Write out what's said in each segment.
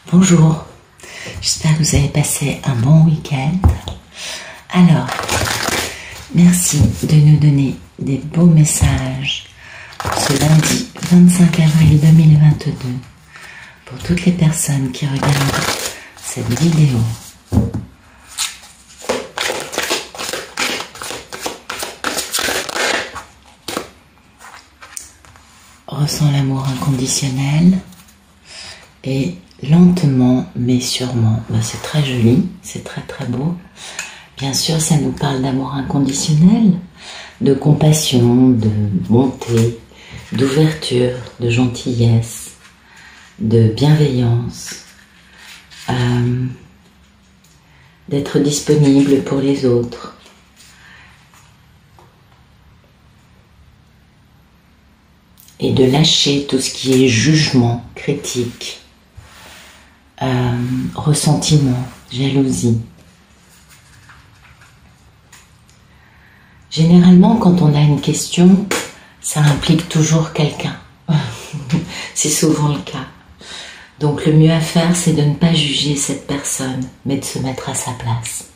Bonjour, j'espère que vous avez passé un bon week-end. Alors, merci de nous donner des beaux messages ce lundi 25 avril 2022 pour toutes les personnes qui regardent cette vidéo. Ressens l'amour inconditionnel et lentement mais sûrement, c'est très joli, c'est très très beau. Bien sûr, ça nous parle d'amour inconditionnel, de compassion, de bonté, d'ouverture, de gentillesse, de bienveillance, d'être disponible pour les autres. Et de lâcher tout ce qui est jugement, critique, ressentiment, jalousie. Généralement, quand on a une question, ça implique toujours quelqu'un. C'est souvent le cas. Donc le mieux à faire, c'est de ne pas juger cette personne, mais de se mettre à sa place.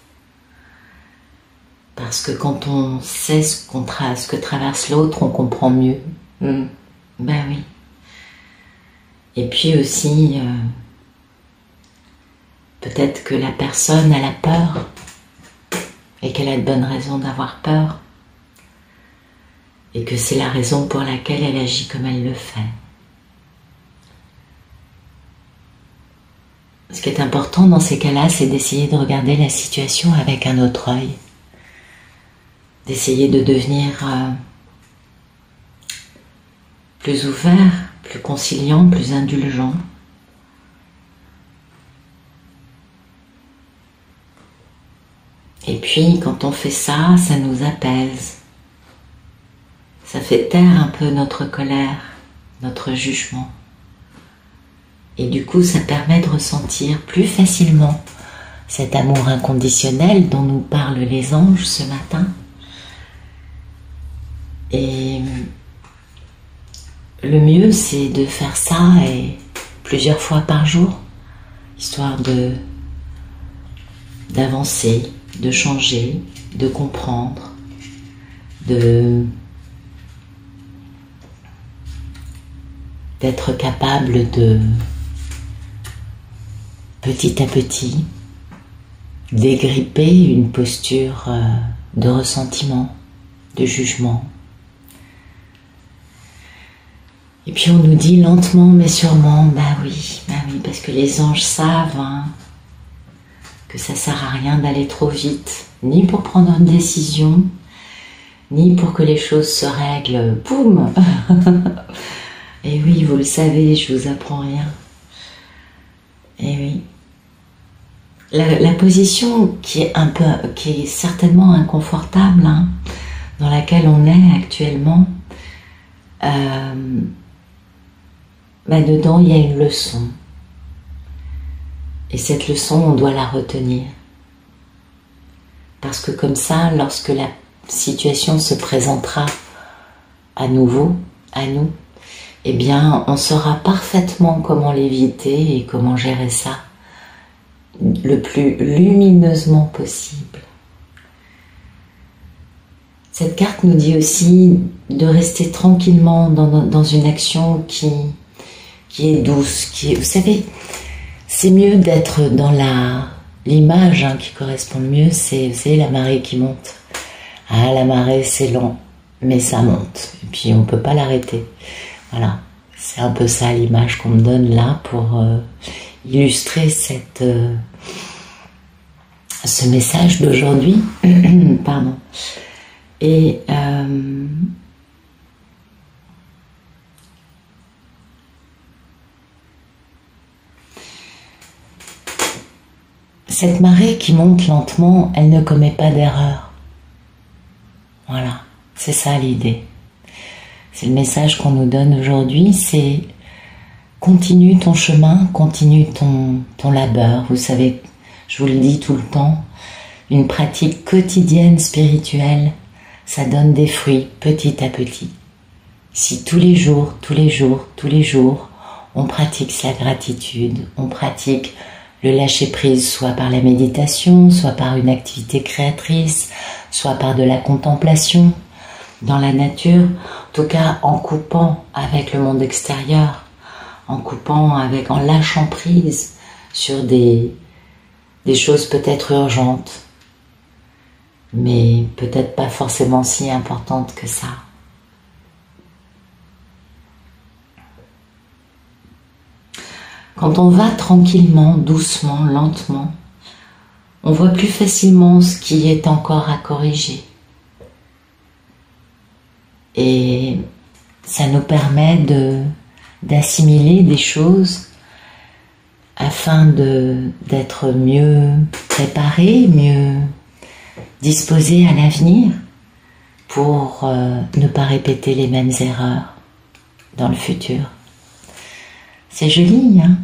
Parce que quand on sait ce que traverse l'autre, on comprend mieux. Ben oui. Et puis aussi, peut-être que la personne elle a peur et qu'elle a de bonnes raisons d'avoir peur et que c'est la raison pour laquelle elle agit comme elle le fait. Ce qui est important dans ces cas-là, c'est d'essayer de regarder la situation avec un autre œil, d'essayer de devenir plus ouvert, plus conciliant, plus indulgent. Et puis, quand on fait ça, ça nous apaise. Ça fait taire un peu notre colère, notre jugement. Et du coup, ça permet de ressentir plus facilement cet amour inconditionnel dont nous parlent les anges ce matin. Et le mieux, c'est de faire ça et plusieurs fois par jour, histoire d'avancer, de changer, de comprendre, d'être capable de, petit à petit, dégripper une posture de ressentiment, de jugement. Et puis on nous dit lentement mais sûrement, bah oui, parce que les anges savent que ça sert à rien d'aller trop vite, ni pour prendre une décision, ni pour que les choses se règlent, boum. Et oui, vous le savez, je vous apprends rien. Et oui. La position qui est certainement inconfortable, dans laquelle on est actuellement, dedans il y a une leçon. Et cette leçon, on doit la retenir. Parce que comme ça, lorsque la situation se présentera à nouveau, à nous, eh bien, on saura parfaitement comment l'éviter et comment gérer ça le plus lumineusement possible. Cette carte nous dit aussi de rester tranquillement dans une action qui est douce, vous savez, c'est mieux d'être dans l'image qui correspond le mieux, c'est la marée qui monte. Ah, la marée c'est lent, mais ça monte, et puis on ne peut pas l'arrêter. Voilà, c'est un peu ça l'image qu'on me donne là pour illustrer ce message d'aujourd'hui. Pardon. Et cette marée qui monte lentement, elle ne commet pas d'erreur. Voilà, c'est ça l'idée. C'est le message qu'on nous donne aujourd'hui, c'est continue ton chemin, continue ton labeur. Vous savez, je vous le dis tout le temps, une pratique quotidienne spirituelle, ça donne des fruits petit à petit. Si tous les jours, on pratique la gratitude, on pratique le lâcher-prise, soit par la méditation, soit par une activité créatrice, soit par de la contemplation dans la nature, en tout cas en coupant avec le monde extérieur, en lâchant prise sur des choses peut-être urgentes, mais peut-être pas forcément si importantes que ça. Quand on va tranquillement, doucement, lentement, on voit plus facilement ce qui est encore à corriger. Et ça nous permet d'assimiler des choses afin d'être mieux préparés, mieux disposés à l'avenir pour ne pas répéter les mêmes erreurs dans le futur. C'est joli, hein?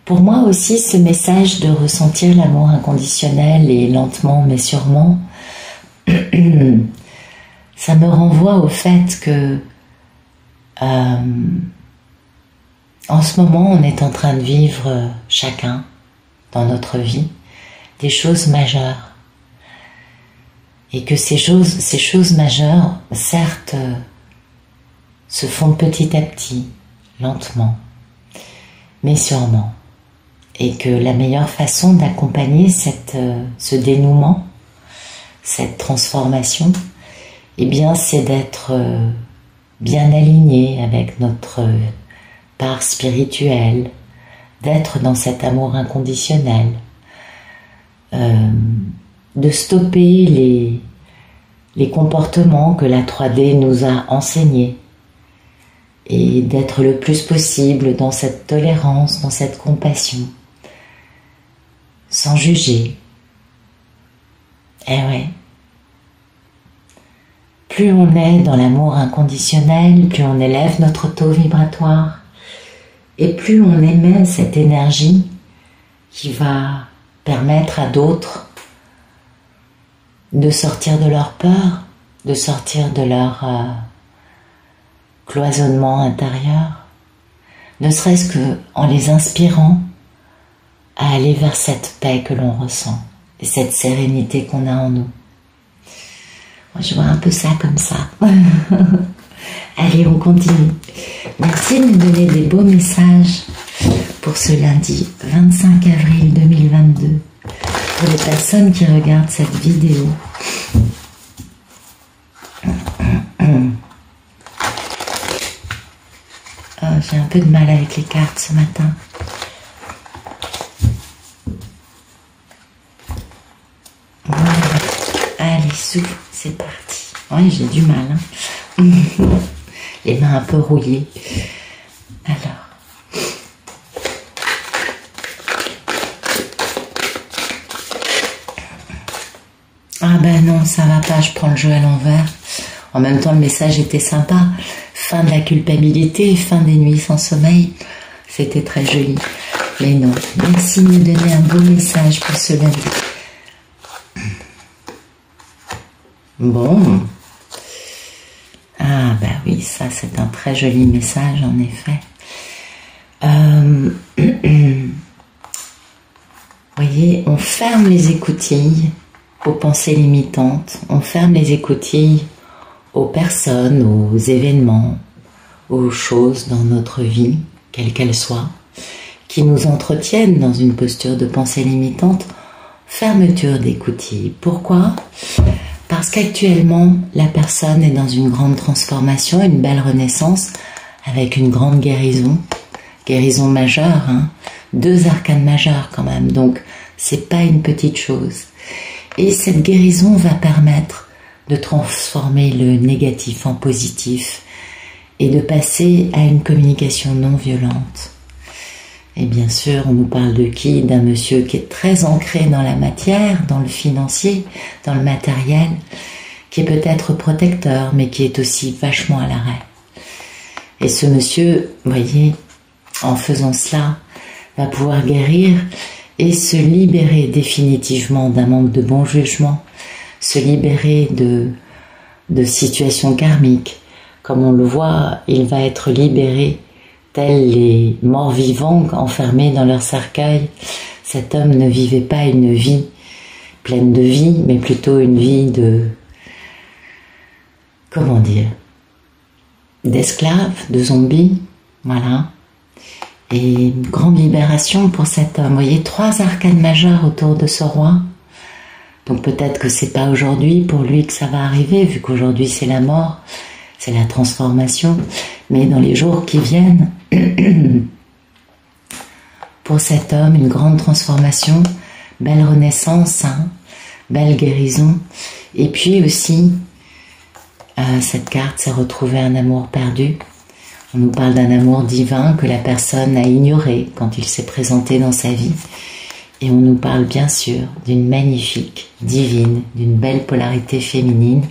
Pour moi aussi, ce message de ressentir l'amour inconditionnel et lentement mais sûrement, ça me renvoie au fait que en ce moment, on est en train de vivre chacun dans notre vie des choses majeures. Et que ces choses majeures, certes, se font petit à petit, lentement, mais sûrement. Et que la meilleure façon d'accompagner ce dénouement, cette transformation, eh bien, c'est d'être bien aligné avec notre part spirituelle, d'être dans cet amour inconditionnel, de stopper les comportements que la 3D nous a enseignés et d'être le plus possible dans cette tolérance, dans cette compassion, sans juger. Eh ouais. Plus on est dans l'amour inconditionnel, plus on élève notre taux vibratoire et plus on émet cette énergie qui va permettre à d'autres de sortir de leur peur, de sortir de leur cloisonnement intérieur, ne serait-ce qu'en les inspirant à aller vers cette paix que l'on ressent et cette sérénité qu'on a en nous. Moi, je vois un peu ça comme ça. Allez, on continue. Merci de me donner des beaux messages pour ce lundi 25 avril 2022. Pour les personnes qui regardent cette vidéo. Oh, j'ai un peu de mal avec les cartes ce matin. Voilà. Allez, souffle, c'est parti. Oui, j'ai du mal. Hein. Les mains un peu rouillées. Alors. Ah ben non, ça va pas, je prends le jeu à l'envers. En même temps, le message était sympa. Fin de la culpabilité, fin des nuits sans sommeil. C'était très joli. Mais non, merci de me donner un beau message pour ce lundi. Bon. Ah ben oui, ça c'est un très joli message en effet. Voyez, on ferme les écoutilles aux pensées limitantes, on ferme les écoutilles aux personnes, aux événements, aux choses dans notre vie, quelles qu'elles soient, qui nous entretiennent dans une posture de pensée limitante, fermeture d'écoutille. Pourquoi ? Parce qu'actuellement, la personne est dans une grande transformation, une belle renaissance, avec une grande guérison majeure, hein, 2 arcanes majeures quand même, donc c'est pas une petite chose. Et cette guérison va permettre de transformer le négatif en positif et de passer à une communication non violente. Et bien sûr, on nous parle de qui? D'un monsieur qui est très ancré dans la matière, dans le financier, dans le matériel, qui est peut-être protecteur, mais qui est aussi vachement à l'arrêt. Et ce monsieur, vous voyez, en faisant cela, va pouvoir guérir et se libérer définitivement d'un manque de bon jugement, se libérer de situations karmiques. Comme on le voit, il va être libéré tels les morts vivants enfermés dans leur cercueil, cet homme ne vivait pas une vie pleine de vie, mais plutôt une vie de, comment dire, d'esclave, de zombie, voilà. Et une grande libération pour cet homme. Vous voyez, 3 arcanes majeures autour de ce roi. Donc peut-être que c'est pas aujourd'hui pour lui que ça va arriver, vu qu'aujourd'hui c'est la mort, c'est la transformation. Mais dans les jours qui viennent, pour cet homme, une grande transformation, belle renaissance, hein, belle guérison. Et puis aussi, cette carte, c'est retrouver un amour perdu. On nous parle d'un amour divin que la personne a ignoré quand il s'est présenté dans sa vie. Et on nous parle bien sûr d'une magnifique, divine, d'une belle polarité féminine.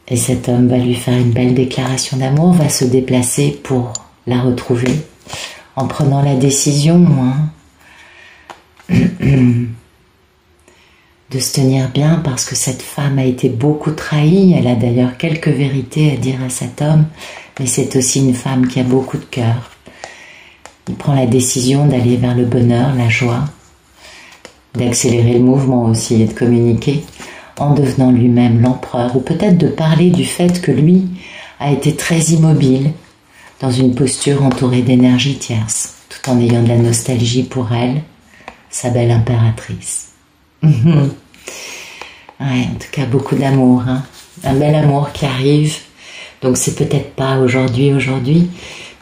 Et cet homme va lui faire une belle déclaration d'amour, va se déplacer pour la retrouver en prenant la décision, de se tenir bien, parce que cette femme a été beaucoup trahie. Elle a d'ailleurs quelques vérités à dire à cet homme, mais c'est aussi une femme qui a beaucoup de cœur. Il prend la décision d'aller vers le bonheur, la joie, d'accélérer le mouvement aussi et de communiquer en devenant lui-même l'empereur, ou peut-être de parler du fait que lui a été très immobile dans une posture entourée d'énergie tierce, tout en ayant de la nostalgie pour elle, sa belle impératrice. Ouais, en tout cas, beaucoup d'amour, hein. Un bel amour qui arrive. Donc c'est peut-être pas aujourd'hui,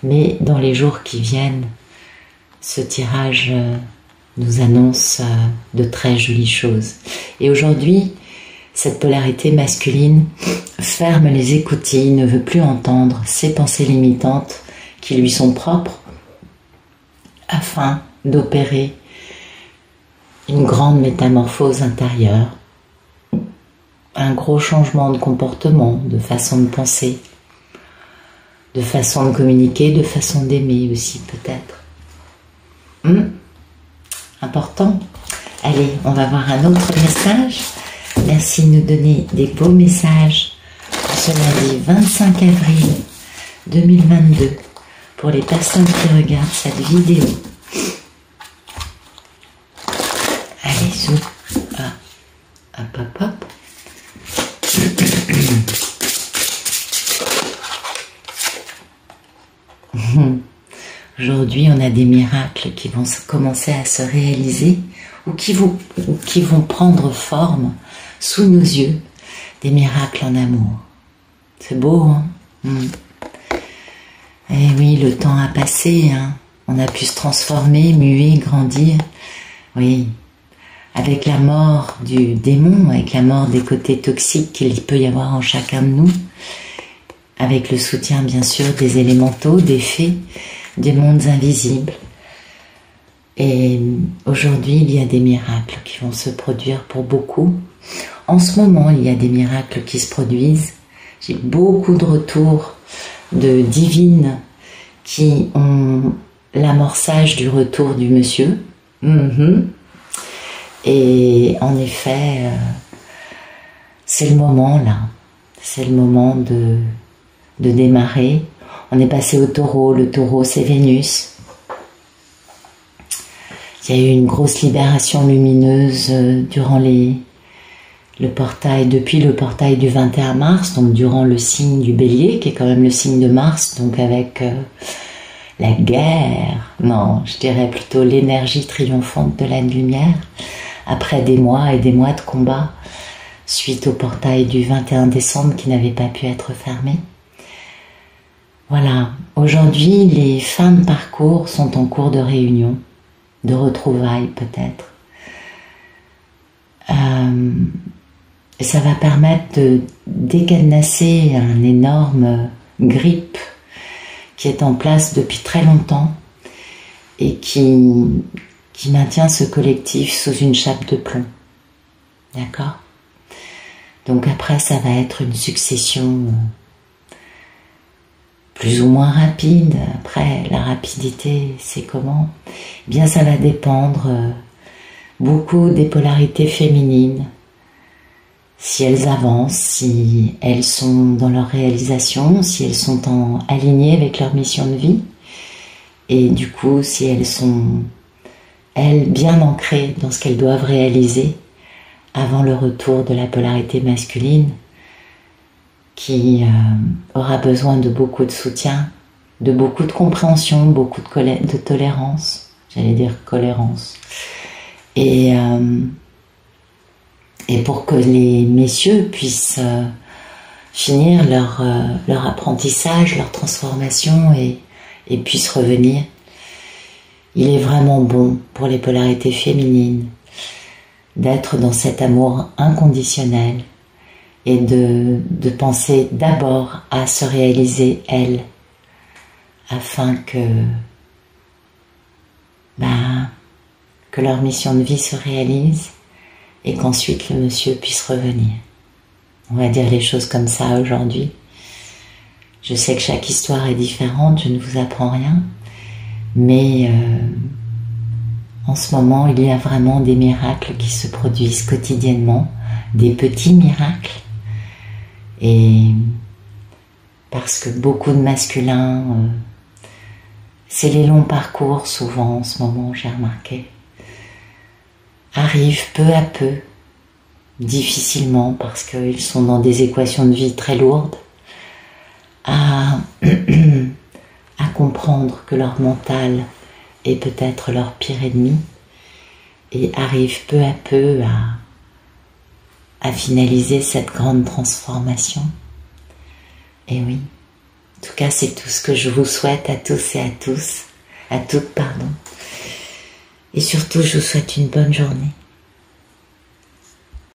mais dans les jours qui viennent, ce tirage nous annonce de très jolies choses. Et aujourd'hui, cette polarité masculine ferme les écoutilles, ne veut plus entendre ces pensées limitantes qui lui sont propres, afin d'opérer une grande métamorphose intérieure, un gros changement de comportement, de façon de penser, de façon de communiquer, de façon d'aimer aussi peut-être. Important. Allez, on va voir un autre message. Merci de nous donner des beaux messages pour ce lundi 25 avril 2022 pour les personnes qui regardent cette vidéo. Allez, zoom. Ah, hop, hop, hop. Aujourd'hui, on a des miracles qui vont commencer à se réaliser ou qui vont prendre forme sous nos yeux, des miracles en amour. C'est beau, hein? Eh oui, le temps a passé, hein? On a pu se transformer, muer, grandir. Oui, avec la mort du démon, avec la mort des côtés toxiques qu'il peut y avoir en chacun de nous, avec le soutien bien sûr des élémentaux, des fées, des mondes invisibles. Et aujourd'hui, il y a des miracles qui vont se produire pour beaucoup. En ce moment, il y a des miracles qui se produisent. J'ai beaucoup de retours de divines qui ont l'amorçage du retour du monsieur. Et en effet, c'est le moment là. C'est le moment de démarrer. On est passé au taureau. Le taureau, c'est Vénus. Il y a eu une grosse libération lumineuse durant depuis le portail du 21 mars, donc durant le signe du bélier, qui est quand même le signe de Mars, donc avec la guerre, non, je dirais plutôt l'énergie triomphante de la lumière, après des mois et des mois de combat, suite au portail du 21 décembre qui n'avait pas pu être fermé. Voilà, aujourd'hui, les fins de parcours sont en cours de réunion, de retrouvailles peut-être. Et ça va permettre de décadenasser un énorme grippe qui est en place depuis très longtemps et qui maintient ce collectif sous une chape de plomb. D'accord? Donc après, ça va être une succession plus ou moins rapide. Après, la rapidité, c'est comment? Eh bien, ça va dépendre beaucoup des polarités féminines. si elles avancent, si elles sont dans leur réalisation, si elles sont alignées avec leur mission de vie, et du coup si elles sont, elles, bien ancrées dans ce qu'elles doivent réaliser avant le retour de la polarité masculine, qui aura besoin de beaucoup de soutien, de beaucoup de compréhension, beaucoup de tolérance, j'allais dire colérance, et pour que les messieurs puissent finir leur apprentissage, leur transformation et puissent revenir. Il est vraiment bon pour les polarités féminines d'être dans cet amour inconditionnel et de penser d'abord à se réaliser elles, afin que leur mission de vie se réalise et qu'ensuite le monsieur puisse revenir. On va dire les choses comme ça aujourd'hui. Je sais que chaque histoire est différente, je ne vous apprends rien, mais en ce moment, il y a vraiment des miracles qui se produisent quotidiennement, des petits miracles, et parce que beaucoup de masculins, c'est les longs parcours souvent en ce moment, j'ai remarqué, arrivent peu à peu, difficilement parce qu'ils sont dans des équations de vie très lourdes, à comprendre que leur mental est peut-être leur pire ennemi, et arrivent peu à peu à finaliser cette grande transformation. Et oui, en tout cas c'est tout ce que je vous souhaite à tous et à toutes, pardon. Et surtout je vous souhaite une bonne journée.